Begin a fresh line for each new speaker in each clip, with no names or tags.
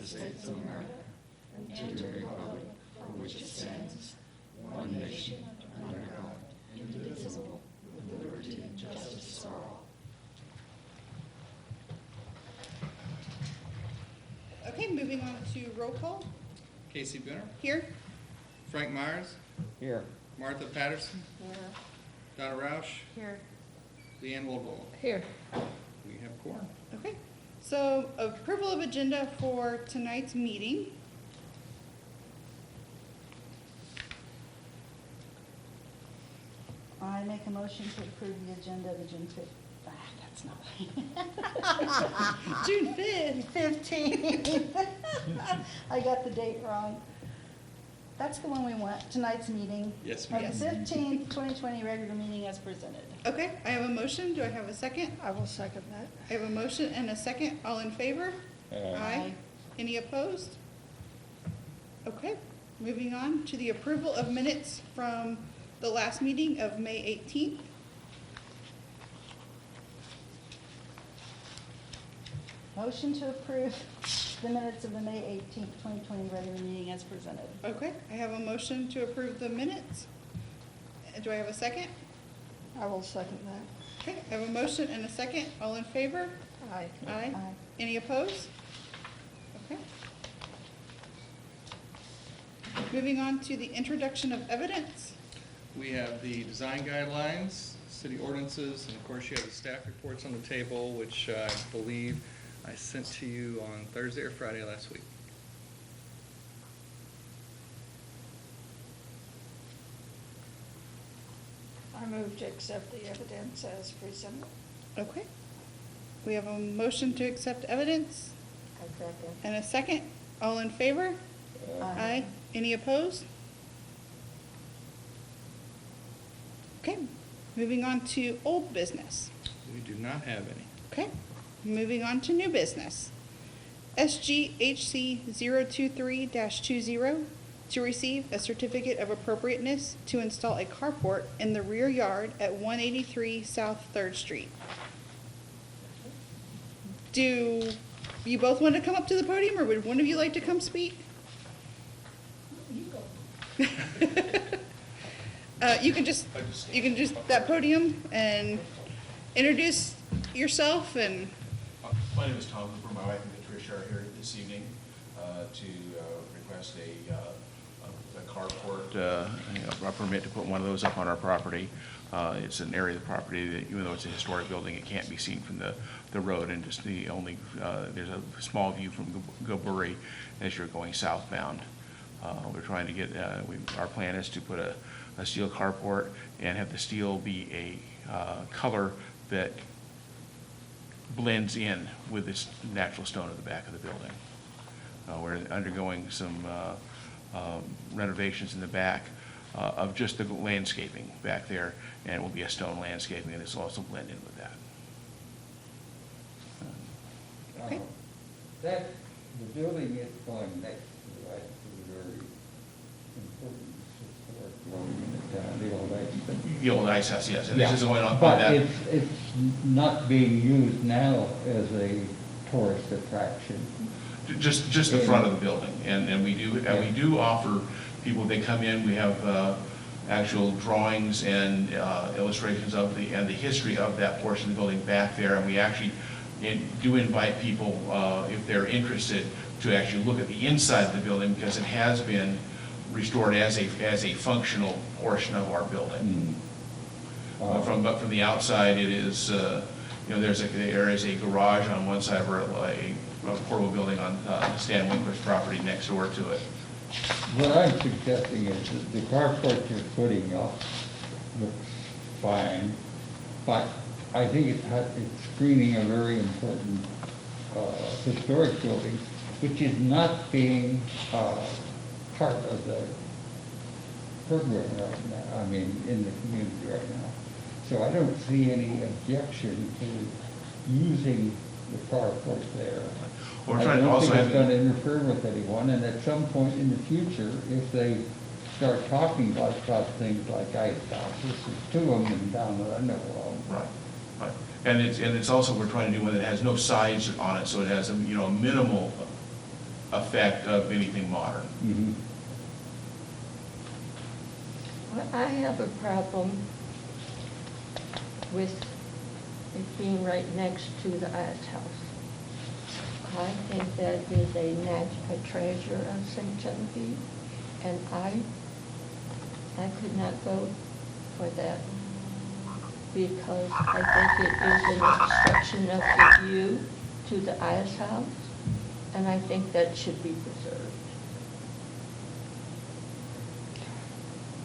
States of America and to the republic for which it stands, one nation, under God, indivisible, with liberty and justice for all.
Okay, moving on to roll call.
Casey Booner,
Here.
Frank Myers,
Here.
Martha Patterson,
Here.
Donna Roush,
Here.
Leanne Woldwell.
Here.
We have quorum.
Okay, so approval of agenda for tonight's meeting.
I make a motion to approve the agenda of the June 5th. That's not
June 5th.
15. I got the date wrong. That's the one we want, tonight's meeting.
Yes,
Of
ma'am.
the 15th, 2020 regular meeting as presented.
Okay, I have a motion. Do I have a second?
I will second that.
I have a motion and a second. All in favor?
Aye.
Any opposed? Okay, moving on to the approval of minutes from the last meeting of May 18th.
Motion to approve the minutes of the May 18th, 2020 regular meeting as presented.
Okay, I have a motion to approve the minutes. Do I have a second?
I will second that.
Okay, I have a motion and a second. All in favor?
Aye.
Aye.
Aye.
Any opposed? Okay. Moving on to the introduction of evidence.
We have the design guidelines, city ordinances, and of course you have the staff reports on the table, which I believe I sent to you on Thursday or Friday last week.
I move to accept the evidence as presented.
Okay. We have a motion to accept evidence
I second.
and a second. All in favor? Aye. Any opposed? Okay, moving on to old business.
We do not have any.
Okay, moving on to new business. SGHC 023-20 to receive a certificate of appropriateness to install a carport in the rear yard at 183 South 3rd Street. Do you both want to come up to the podium, or would one of you like to come speak? You can just that podium and introduce yourself and.
My name is Tom Cooper. My wife and Patricia are here this evening to request a carport, a permit to put one of those up on our property. It's an area of the property that, even though it's a historic building, it can't be seen from the road, and just the only there's a small view from Gilbury as you're going southbound. We're trying to get, our plan is to put a steel carport and have the steel be a color that blends in with this natural stone at the back of the building. We're undergoing some renovations in the back of just the landscaping back there, and it will be a stone landscaping, and this will also blend in with that.
Okay.
That, the building is going next to, I think, a very important historic building in the town, the old ice.
The old ice house, yes, and this is going on
But
that.
it's not being used now as a tourist attraction.
Just the front of the building, and we do offer people, they come in, we have actual drawings and illustrations of the history of that portion of the building back there, and we actually do invite people, if they're interested, to actually look at the inside of the building, because it has been restored as a functional portion of our building. But from the outside, it is, there is a garage on one side of a portable building on Stan Winkler's property next door to it.
What I'm suggesting is that the carport you're putting up looks fine, but I think it's screening a very important historic building, which is not being part of the program right now, I mean, in the community right now. So I don't see any objection to using the carport there.
We're trying to also
I don't think
have
it's going to interfere with anyone, and at some point in the future, if they start talking about things like ice houses, there's two of them down that I know of.
Right. And it's also, we're trying to do one that has no sides on it, so it has a minimal effect of anything modern.
Mhm.
I have a problem with it being right next to the ice house. I think that is a treasure of St. Genevieve, and I could not vote for that because I think it is an obstruction of the view to the ice house, and I think that should be preserved.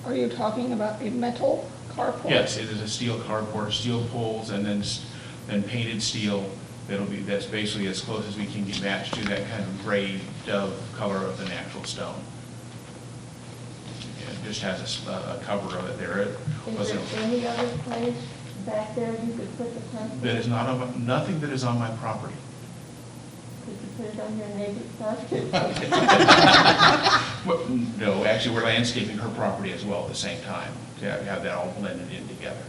Are you talking about a metal carport?
Yes, it is a steel carport, steel poles, and then painted steel. That's basically as close as we can get matched to that kind of gray dove color of the natural stone. It just has a cover of it there. It
Is
wasn't.
there any other place back there you could put the carport?
That is nothing that is on my property.
Could you put it on your neighbor's property?
Well, no, actually, we're landscaping her property as well at the same time, to have that all blended in together.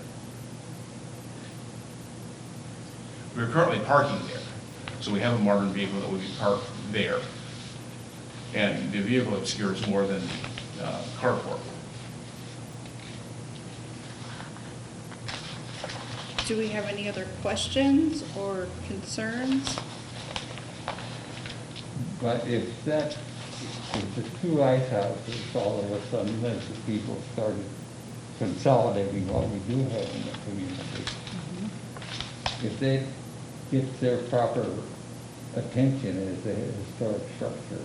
We're currently parking there, so we have a modern vehicle that would be parked there. And the vehicle obscures more than the carport.
Do we have any other questions or concerns?
But if the two ice houses, all of a sudden, as the people started consolidating what we do have in the community, if they get their proper attention as a historic structure,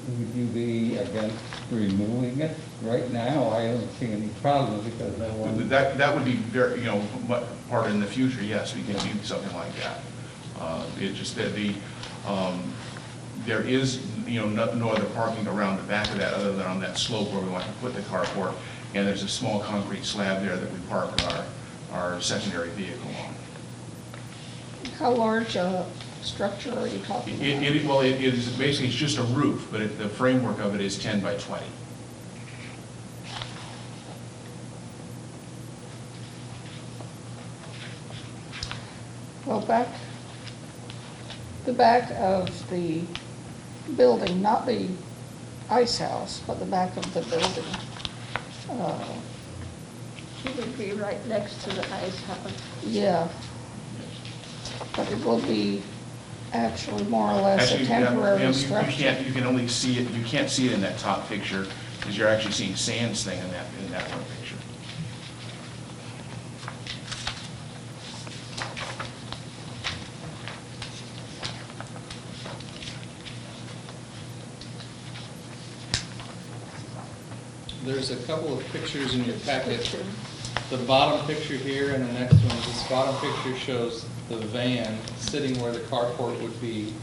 would you be against removing it? Right now, I don't see any problem because no one.
That would be very, part in the future, yes, we can do something like that. It's just that there is, no other parking around the back of that other than on that slope where we want to put the carport. And there's a small concrete slab there that we park our secondary vehicle on.
How large a structure are you talking about?
It is basically, it's just a roof, but the framework of it is 10 by 20.
Well, the back of the building, not the ice house, but the back of the building.
It would be right next to the ice house.
Yeah. But it will be actually more or less a
Actually,
temporary
you
structure.
can only see it, you can't see it in that top picture, because you're actually seeing sands thing in that one picture.
There's a couple of pictures in your packet. The bottom picture here and the next one, this bottom picture shows the van sitting where the carport would be.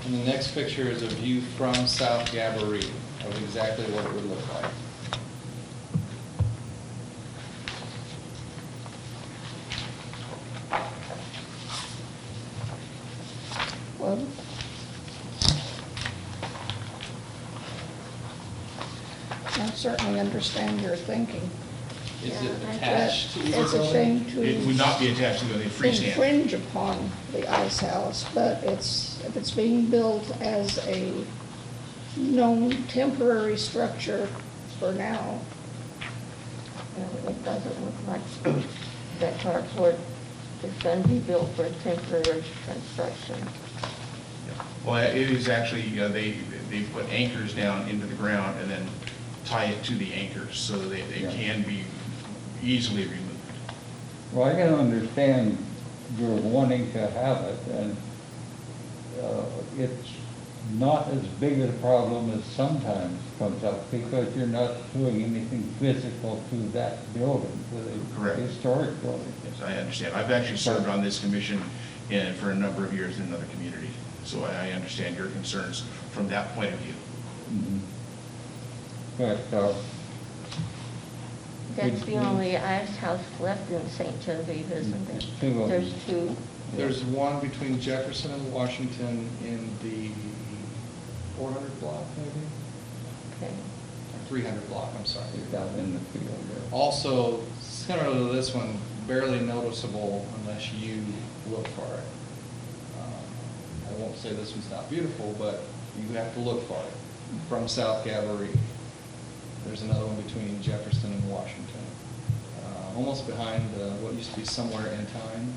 And the next picture is a view from South Gabourey of exactly what it would look like.
Well, I certainly understand your thinking.
Is
Yeah,
it
I
attached to either
It's a
building?
shame
It would
to
not be attached to the freestanding.
infringe upon the ice house, but if it's being built as a known temporary structure for now,
It doesn't look like that carport is going to be built for temporary construction.
Well, it is actually, they put anchors down into the ground and then tie it to the anchors so that they
Yeah.
can be easily removed.
Well, I can understand you're wanting to have it, and it's not as big a problem as sometimes comes up because you're not doing anything physical to that building, to
Correct.
the historic building.
Yes, I understand. I've actually served on this commission for a number of years in another community, so I understand your concerns from that point of view.
Mhm. But,
That's the only ice house left in St. Genevieve, isn't there?
Two of them.
There's two.
There's one between Jefferson and Washington in the 400 block, maybe?
Okay.
Or 300 block, I'm sorry.
it's out in the field there.
Also, similar to this one, barely noticeable unless you look for it. I won't won't say this one's not beautiful, but you have to look for it. From South Gabourey. There's another one between Jefferson and Washington. Almost behind what used to be Somewhere in Time.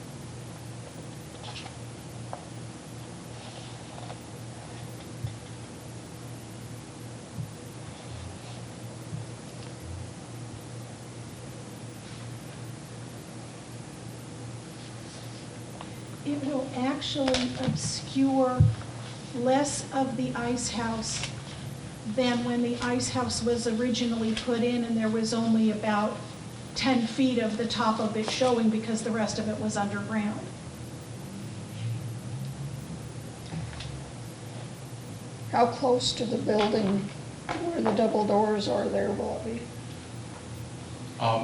It will actually obscure less of the ice house than when the ice house was originally put in, and there was only about 10 feet of the top of it showing because the rest of it was underground.
How close to the building where the double doors are there will it be?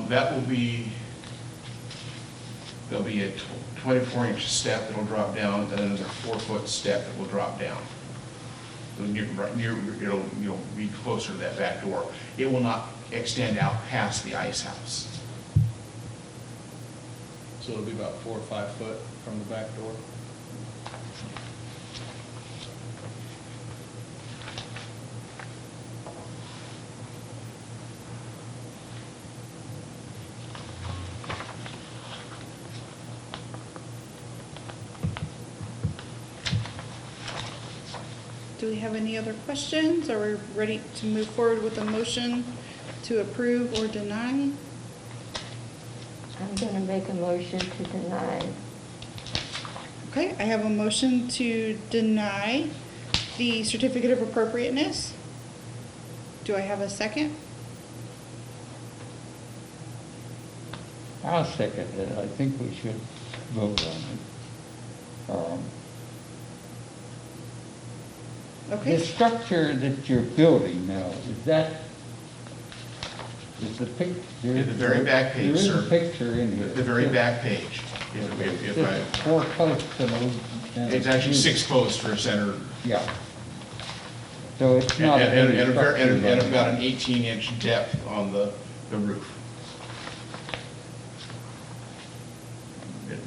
That will be, there'll be a 24-inch step that'll drop down, and then another 4-foot step that will drop down. It'll be closer to that back door. It will not extend out past the ice house.
So it'll be about 4 or 5 foot from the back door.
Do we have any other questions? Are we ready to move forward with a motion to approve or deny?
I'm going to make a motion to deny.
Okay, I have a motion to deny the certificate of appropriateness. Do I have a second?
I'll second it. I think we should vote on it. The
Okay,
structure that you're building now, is the picture?
In the very back page,
There is
sir.
a picture in here.
The very back page. If I,
It's 4 posts and
it's actually 6 posts for a center,
Yeah. So it's
and
not a big
and
structure.
and about an 18-inch depth on the roof.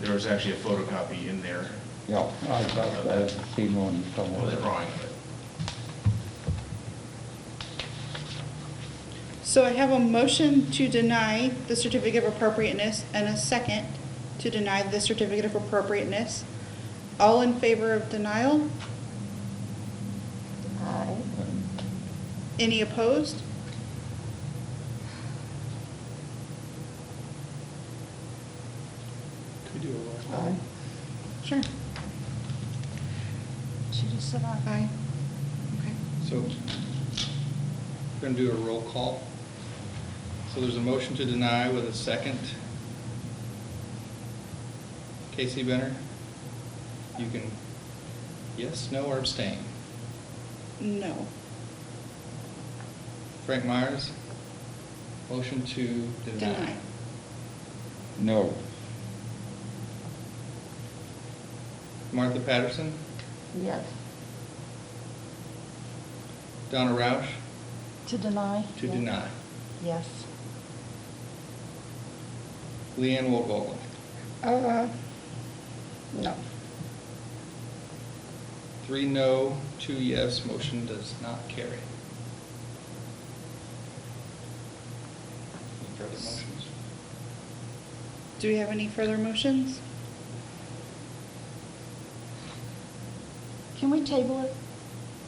There was actually a photocopy in there
Yeah, I thought I'd seen one
with a
somewhere.
drawing of it.
so I have a motion to deny the certificate of appropriateness and a second to deny the certificate of appropriateness. All in favor of denial?
Aye.
Any opposed?
Could we do a roll call?
Aye.
Sure.
She just said aye.
Aye. Okay.
So, we're going to do a roll call. So there's a motion to deny with a second. Casey Benner, you can yes, no, or abstain.
No.
Frank Myers, motion to deny.
Deny.
No.
Martha Patterson,
Yes.
Donna Roush,
To deny?
to
Yeah.
deny.
Yes.
Leanne Wolfvogel,
No.
3 no, 2 yes, motion does not carry. Any further motions?
Do we have any further motions?
Can we table it?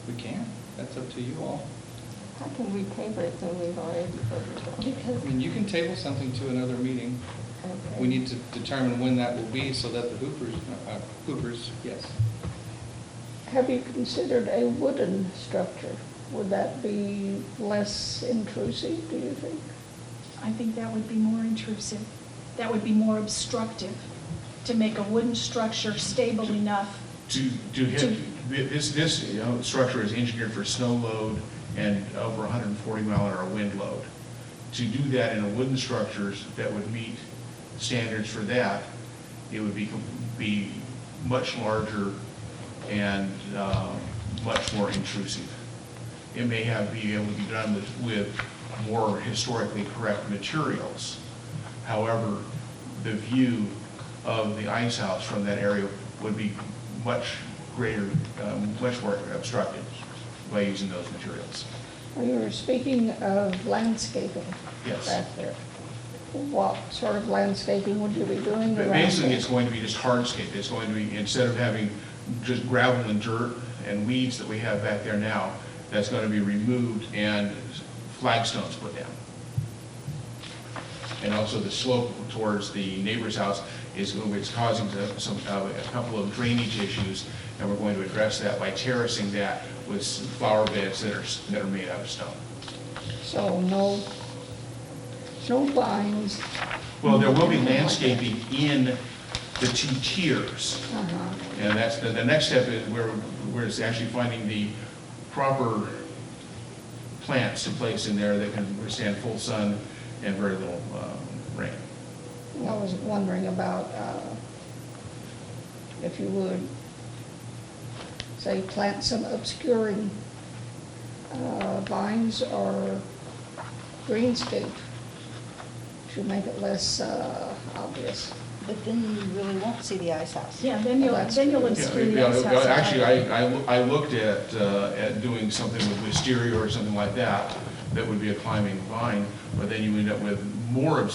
We can, that's up to you all.
How can we table it when we've already voted on it?
I mean, you can table something to another meeting.
Okay.
We need to determine when that will be so that the Hoopers, yes.
Have you considered a wooden structure? Would that be less intrusive, do you think?
I think that would be more intrusive. That would be more obstructive to make a wooden structure stable enough.
To hit, this structure is engineered for snow load and over 140 mile an hour wind load. To do that in a wooden structures that would meet standards for that, it would be much larger and much more intrusive. It may be able to be done with more historically correct materials. However, the view of the ice house from that area would be much much more obstructed by using those materials.
You were speaking of landscaping
Yes.
back there. What sort of landscaping would you be doing
But
around
basically,
it?
it's going to be just hardscape. It's going to be, instead of having just gravel and dirt and weeds that we have back there now, that's going to be removed and flagstones put down. And also the slope towards the neighbor's house is causing a couple of drainage issues, and we're going to address that by terracing that with some flower beds that are made out of stone.
So no vines.
Well, there will be landscaping in the two tiers.
Uh-huh.
And that's, the next step is where it's actually finding the proper plants to place in there that can withstand full sun and very little rain.
I was wondering about if you would, say, plant some obscuring vines or greenscape to make it less obvious.
But then you really won't see the ice house.
Yeah, then you'll obscure the ice house.
Actually, I looked at doing something with wisteria or something like that, that would be a climbing vine, but then you end up with more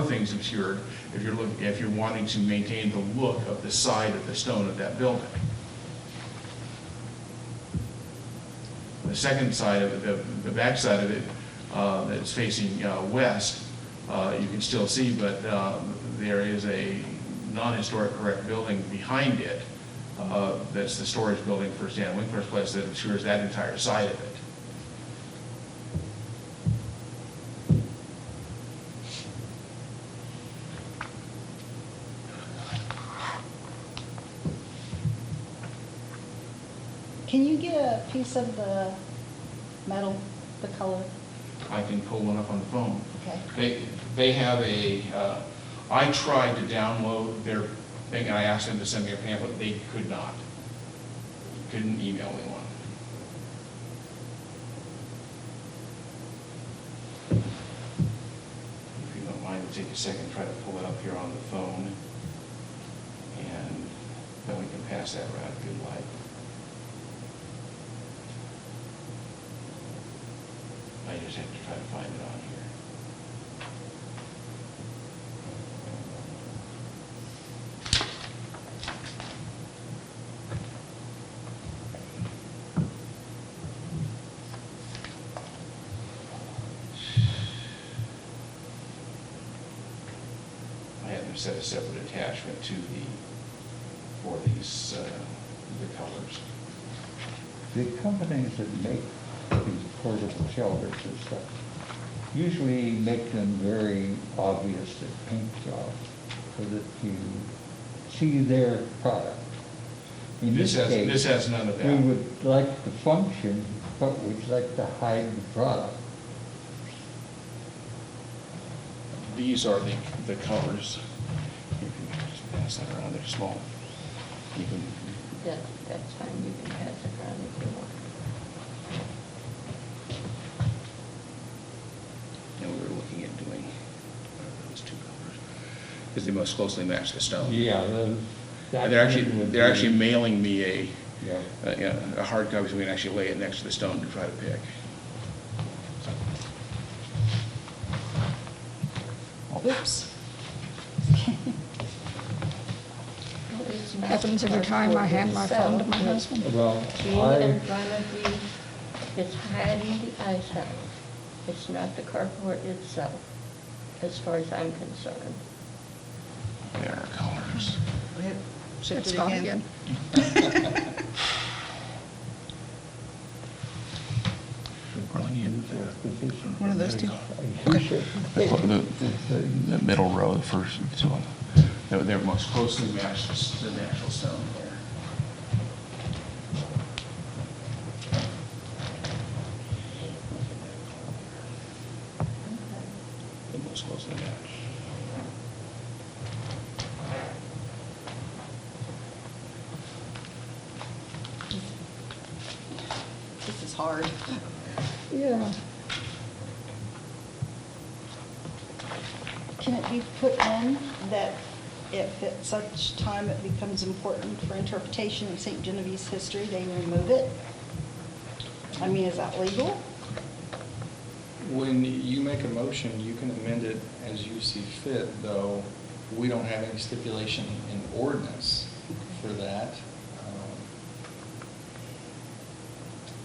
things obscured if you're wanting to maintain the look of the side of the stone of that building. The second side of it, the back side of it, that's facing west, you can still see, but there is a non-historic correct building behind it, that's the storage building for Stan Winkler's place, that obscures that entire side of it.
Can you get a piece of the metal, the color?
I can pull one up on the phone.
Okay.
They have I tried to download their thing, and I asked them to send me a pamphlet. They could not. Couldn't email me one. If you don't mind, we'll take a second, try to pull it up here on the phone, and then we can pass that around if you'd like. I just have to try to find it on here. I have them set a separate attachment for these, the colors.
The companies that make these portable shelters and stuff usually make them very obvious at paint jobs so that you see their product. In
This
case,
has none of that.
we would like the function, but we'd like to hide the product.
These are the colors. You can just pass that around, they're small. You can,
That's fine, you can pass it around if you want.
and we were looking at doing those two colors, because they most closely match the stone.
Yeah.
And they're actually mailing me
Yeah.
a hard copy, so we can actually lay it next to the stone to try to pick.
Oops.
It's not
Happens every time I hand my phone to my husband.
Well,
Being in front of you, it's hiding the ice house. It's not the carport itself, as far as I'm concerned.
There are colors.
Shift
It's
it
gone
again.
again.
We're looking at
One of those two.
the middle row, the first two. They're most closely matched to the natural stone there. They're most closely matched.
This is hard.
Yeah.
Can it be put in that if at such time it becomes important for interpretation of St. Genevieve's history, they remove it? I mean, is that legal?
When you make a motion, you can amend it as you see fit, though we don't have any stipulation in ordinance for that.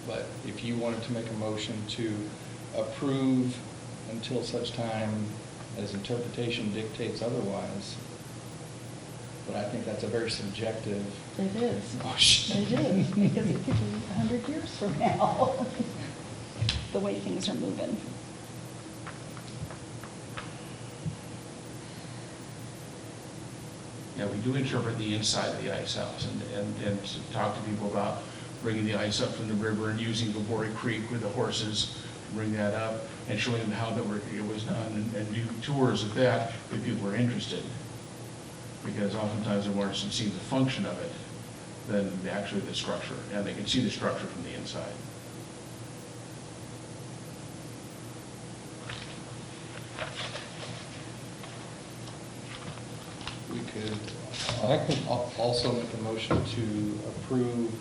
But if you wanted to make a motion to approve until such time as interpretation dictates otherwise, but I think that's a very subjective
It is.
motion.
It is, because it could be 100 years from now, the way things are moving.
Yeah, we do interpret the inside of the ice house and to talk to people about bringing the ice up from the river and using Gabori Creek with the horses to bring that up and showing them how it was done and do tours of that if people were interested. Because oftentimes they're more interested in seeing the function of it than actually the structure, and they can see the structure from the inside.
We could
I could,
also make a motion to approve,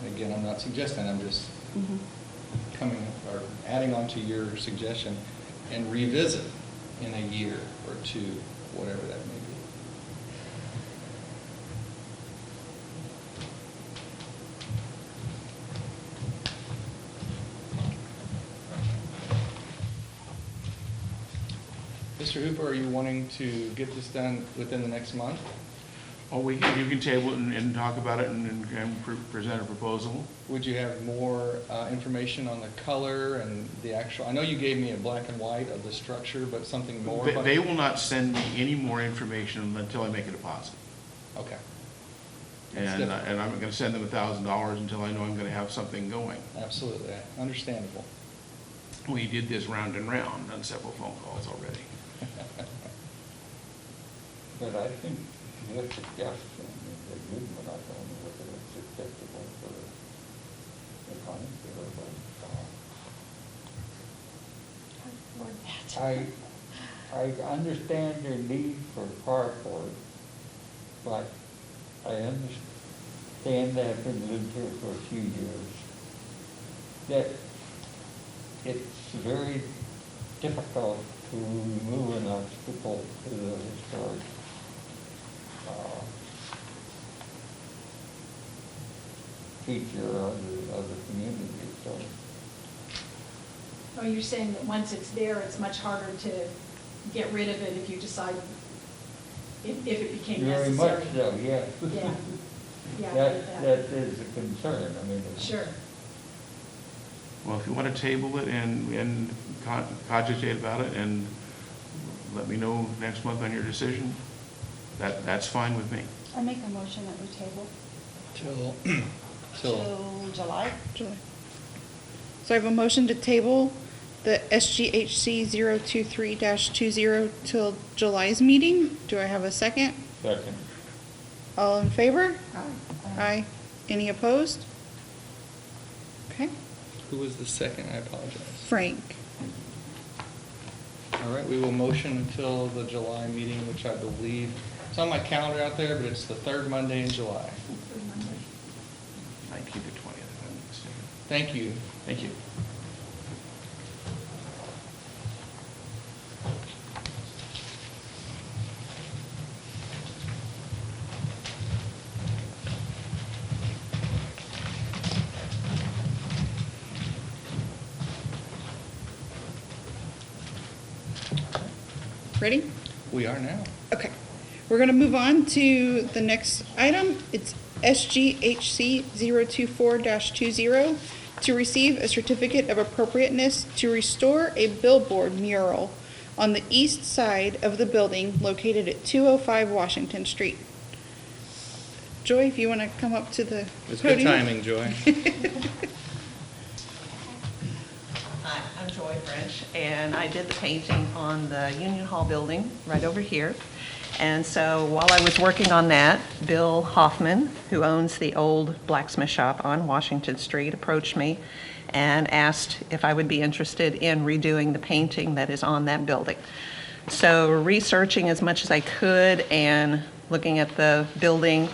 again, I'm not suggesting, I'm just coming, or adding on to your suggestion, and revisit in a year or two, whatever that may be. Mr. Hooper, are you wanting to get this done within the next month?
Oh, you can table it and talk about it and present a proposal.
Would you have more information on the color and the actual, I know you gave me a black and white of the structure, but something more?
They will not send me any more information until I make a deposit.
Okay. That's
And
different.
I'm not gonna send them $1,000 until I know I'm gonna have something going.
Absolutely, understandable.
We did this round and round on several phone calls already.
but I think your suggestion is a good one. I don't know whether it's acceptable for the council, but I understand your need for carport, but I understand that I've been living here for a few years, that it's very difficult to remove an obstacle to the historic feature of the community, so.
Oh, you're saying that once it's there, it's much harder to get rid of it if you decide, if it became
Very
necessary?
much so, yes.
Yeah, yeah, I get
That
that.
is a concern, I mean. it's-
Sure.
Well, if you want to table it and cogitate about it and let me know next month on your decision, that's fine with me.
I make a motion that we table
Till
till July.
July. So I have a motion to table the SGHC 023-20 till July's meeting. Do I have a second?
Second.
All in favor?
Aye.
Aye. Any opposed? Okay.
who was the second? I apologize.
Frank.
All right, we will motion until the July meeting, which I believe, it's on my calendar out there, but it's the third Monday in July.
19th or 20th, if I'm not mistaken.
Thank you.
Thank you.
Ready?
We are now.
Okay. We're going to move on to the next item. It's SGHC 024-20 to receive a certificate of appropriateness to restore a billboard mural on the east side of the building located at 205 Washington Street. Joy, if you want to come up to the
It's good
podium.
timing, Joy.
Hi, I'm Joy French, and I did the painting on the Union Hall building right over here. And so while I was working on that, Bill Hoffman, who owns the old blacksmith shop on Washington Street, approached me and asked if I would be interested in redoing the painting that is on that building. So researching as much as I could and looking at the building,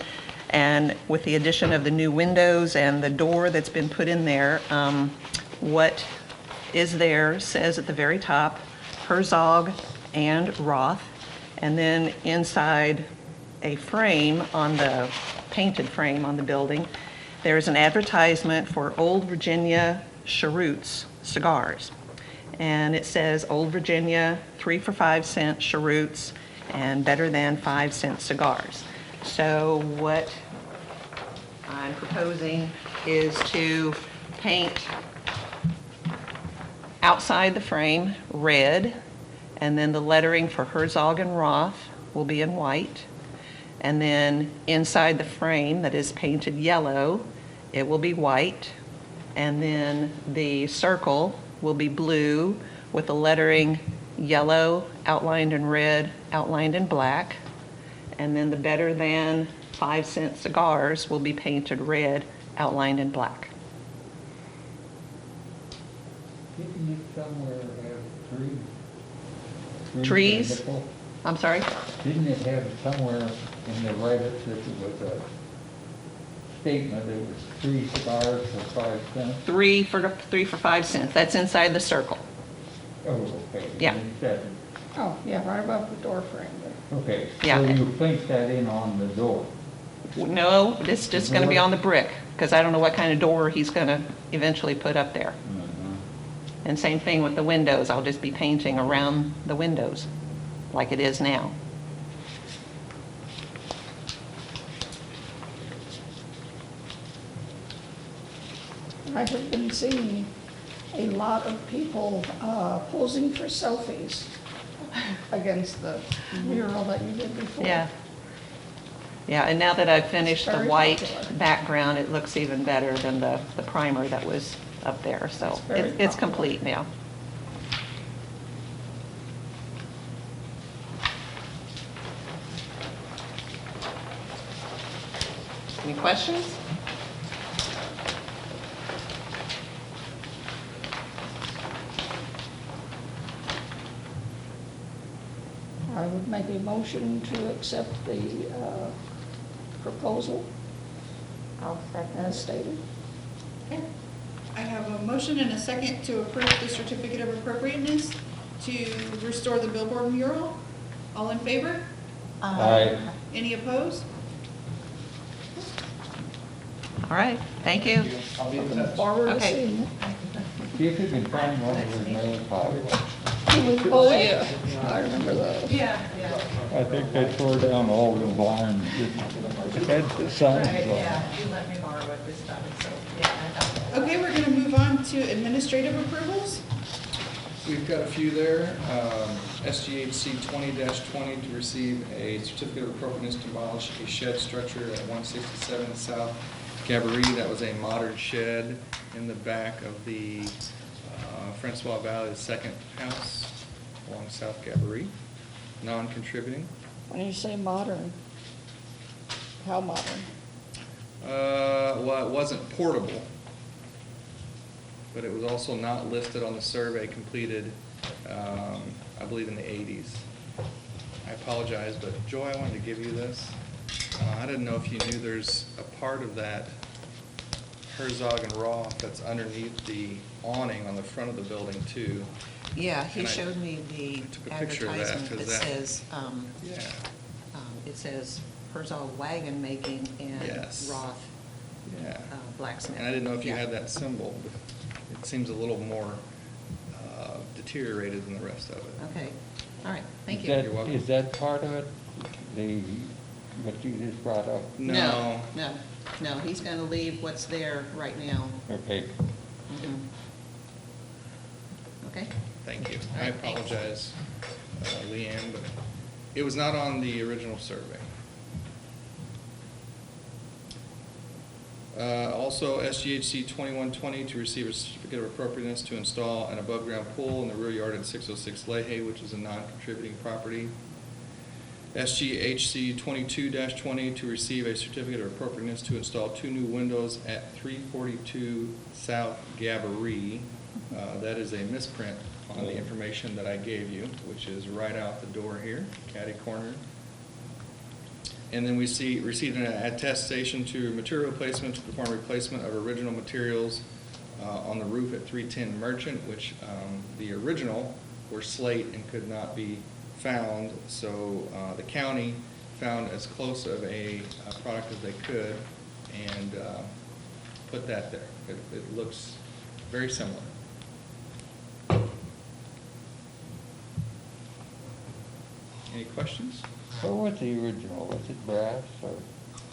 and with the addition of the new windows and the door that's been put in there, what is there says at the very top, Herzog and Roth, and then inside a frame on the, painted frame on the building, there's an advertisement for Old Virginia Cheroots cigars. And it says Old Virginia 3 for 5 cent cheroots and better than 5 cent cigars. So what I'm proposing is to paint outside the frame red, and then the lettering for Herzog and Roth will be in white. And then inside the frame that is painted yellow, it will be white. And then the circle will be blue with the lettering yellow outlined in red, outlined in black. And then the better than 5 cent cigars will be painted red, outlined in black.
Didn't it somewhere have trees?
Trees?
or nickel?
I'm sorry?
Didn't it have somewhere in the letters that it was a statement, it was 3 cigars for 5 cents?
3 for 5 cents. That's inside the circle.
Oh, okay.
Yeah.
And that-
Oh, yeah, right above the door frame there.
Okay,
Yeah.
so you place that in on the door?
No, it's just going to be on the brick, because I don't know what kind of door he's going to eventually put up there. And same thing with the windows. I'll just be painting around the windows like it is now.
I have been seeing a lot of people posing for selfies against the mural that you did before.
Yeah. Yeah, and now that I've finished the
Very
white
popular.
background, it looks even better than the primer that was up there. So
It's very
it's
popular.
complete now. Any questions?
I would make a motion to accept the proposal
I'll second
as
it.
stated.
I have a motion and a second to approve the certificate of appropriateness to restore the billboard mural. All in favor?
Aye.
Any opposed?
All right, thank you.
I'll be in
Looking
touch.
forward to
Okay.
seeing it.
See if you can find one of those mail copies.
Oh, yeah, I remember those.
Yeah,
I think they tore down all the blinds, just had the signs on.
you let me borrow it this time, so, yeah.
Okay, we're gonna move on to administrative approvals.
We've got a few there. SGHC 20-20 to receive a certificate of appropriateness to demolish a shed structure at 167 South Gabourey. That was a modern shed in the back of the Francois Valley, the second house along South Gabourey, non-contributing.
When you say modern, how modern?
Well, it wasn't portable, but it was also not listed on the survey completed, I believe in the 80s. I apologize, but Joy, I wanted to give you this. I didn't know if you knew there's a part of that Herzog and Roth that's underneath the awning on the front of the building too.
Yeah, he
And I
showed me the
took a picture of that,
advertisement that
'cause that-
says,
Yeah,
it says Herzog wagon making and
Yes.
Roth
yeah.
blacksmith.
And I didn't know if you
Yeah.
had that symbol. It seems a little more deteriorated than the rest of it.
Okay, all right, thank
Is
you.
that-
You're welcome.
Is that part of it, what you just brought up?
No.
No, he's gonna leave what's there right now.
Okay.
Mhm. Okay?
Thank you.
All
I
right, thanks.
apologize, Leanne, but it was not on the original survey. Also, SGHC 2120 to receive a certificate of appropriateness to install an above-ground pool in the rear yard at 606 Leahy, which is a non-contributing property. SGHC 22-20 to receive a certificate of appropriateness to install 2 new windows at 342 South Gabourey. That is a misprint on the information that I gave you, which is right out the door here, catty corner. And then we received an attestation to material placement to perform replacement of original materials on the roof at 310 Merchant, which the original were slate and could not be found. So the county found as close of a product as they could and put that there. It looks very similar. Any questions?
What was the original? Was it brass or?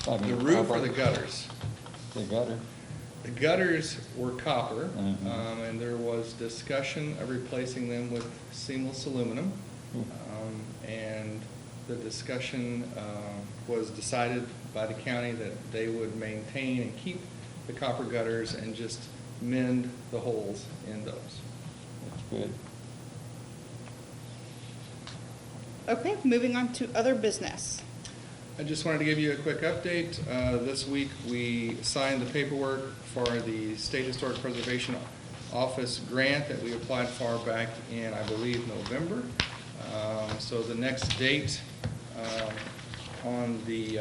I
The
mean,
roof or
copper?
the gutters?
The gutter.
The gutters were copper,
Mhm.
and there was discussion of replacing them with seamless aluminum. And the discussion was decided by the county that they would maintain and keep the copper gutters and just mend the holes in those.
That's good.
Okay, moving on to other business.
I just wanted to give you a quick update. This week, we signed the paperwork for the State Historic Preservation Office grant that we applied for back in, I believe, November. So the next date on the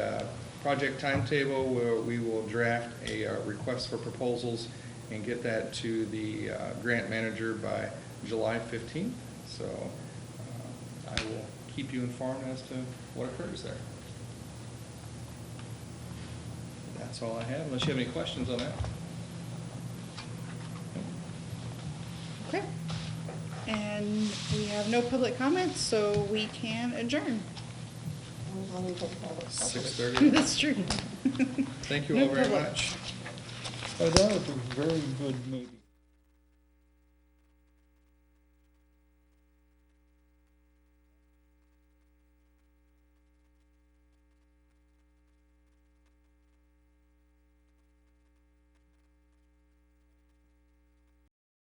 project timetable, where we will draft a request for proposals and get that to the grant manager by July 15th. So I will keep you informed as to what occurs there. That's all I have, unless you have any questions on that.
Okay. And we have no public comments, so we can adjourn.
6:30.
That's true.
Thank you
No
all very
public.
much.
That was a very good meeting.